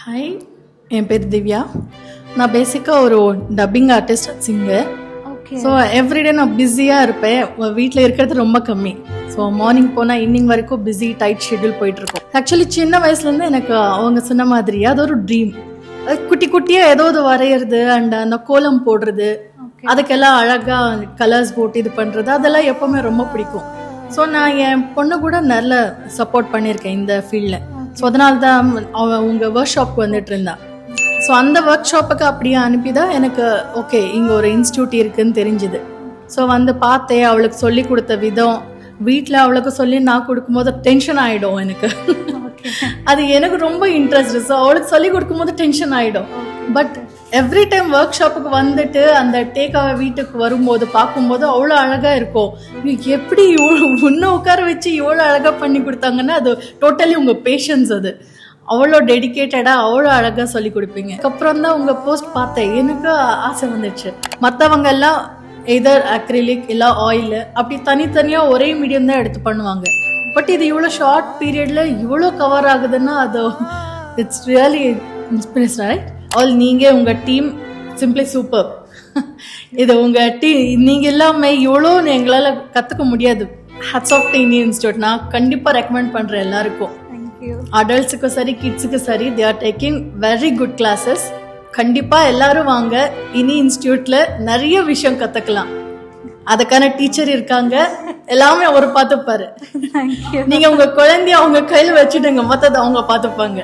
Hi, என் பேர் திவ்யா. நான் பேசிக்காக ஒரு dubbing artist, singer. So everyday நான் பிஸியாக இருப்பேன். வீட்டில் இருக்கிறது ரொம்ப கம்மி. ஸோ மார்னிங் போனால் ஈவினிங் வரைக்கும் பிஸி டைட் ஷெட்யூல் போயிட்டுருக்கோம். ஆக்சுவலி சின்ன வயசுலேருந்து எனக்கு அவங்க சொன்ன மாதிரியே அது ஒரு ட்ரீம். குட்டி குட்டியாக ஏதோ ஒரு வரைகிறது அண்ட் அந்த கோலம் போடுறது, அதுக்கெல்லாம் அழகாக கலர்ஸ் போட்டு இது பண்ணுறது, அதெல்லாம் எப்போவுமே ரொம்ப பிடிக்கும். ஸோ நான் என் பொண்ணு கூட நல்ல சப்போர்ட் பண்ணியிருக்கேன் இந்த ஃபீல்டில். ஸோ அதனால தான் உங்கள் ஒர்க் ஷாப்க்கு வந்துட்டு இருந்தான். ஸோ அந்த ஒர்க் ஷாப்புக்கு அப்படியே அனுப்பி தான் எனக்கு ஓகே இங்கே ஒரு இன்ஸ்டியூட் இருக்குதுன்னு தெரிஞ்சுது. ஸோ வந்து பார்த்தேன், அவளுக்கு சொல்லி கொடுத்த விதம், வீட்டில் அவளுக்கு சொல்லி நான் கொடுக்கும்போது டென்ஷன் ஆகிடும் எனக்கு. அது எனக்கு ரொம்ப இன்ட்ரெஸ்ட். ஸோ அவளுக்கு சொல்லி கொடுக்கும்போது டென்ஷன் ஆகிடும். பட் எவ்ரி டைம் ஒர்க் ஷாப்புக்கு வந்துட்டு அந்த டேக்காவை வீட்டுக்கு வரும்போது பார்க்கும்போது அவ்வளோ அழகாக இருக்கும். எப்படி இன்னும் உட்கார வச்சு இவ்வளோ அழகாக பண்ணி கொடுத்தாங்கன்னா அது டோட்டலி உங்கள் பேஷன்ஸ். அது அவ்வளோ டெடிக்கேட்டடாக அவ்வளோ அழகாக சொல்லி கொடுப்பீங்க. அதுக்கப்புறம் தான் உங்கள் போஸ்ட் பார்த்தேன், எனக்கு ஆசை வந்துடுச்சு. மற்றவங்க எல்லாம் எதர் அக்ரிலிக் இல்லை ஆயில் அப்படி தனித்தனியாக ஒரே மீடியம் தான் எடுத்து பண்ணுவாங்க. பட் இது இவ்வளோ ஷார்ட் பீரியடில் இவ்வளோ கவர் ஆகுதுன்னா அது it's really inspiration, right? All நீங்கள் உங்கள் டீம் சிம்பிளி சூப்பர். இது உங்கள் நீங்கள் எல்லாமே இவ்வளோ எங்களால் கற்றுக்க முடியாது. Hats off to Indian institute. நான் கண்டிப்பாக ரெக்கமெண்ட் பண்ணுறேன் எல்லாருக்கும். அடல்ட்ஸுக்கும் சரி கிட்ஸுக்கும் சரி, they are taking very good classes. கண்டிப்பாக எல்லாரும் வாங்க. இனி இன்ஸ்டியூட்ல நிறைய விஷயம் கற்றுக்கலாம். அதுக்கான டீச்சர் இருக்காங்க, எல்லாமே அவர் பார்த்துப்பாரு. நீங்க உங்க குழந்தைய அவங்க கையில் வச்சுடுங்க, மற்றதை அவங்க பார்த்துப்பாங்க.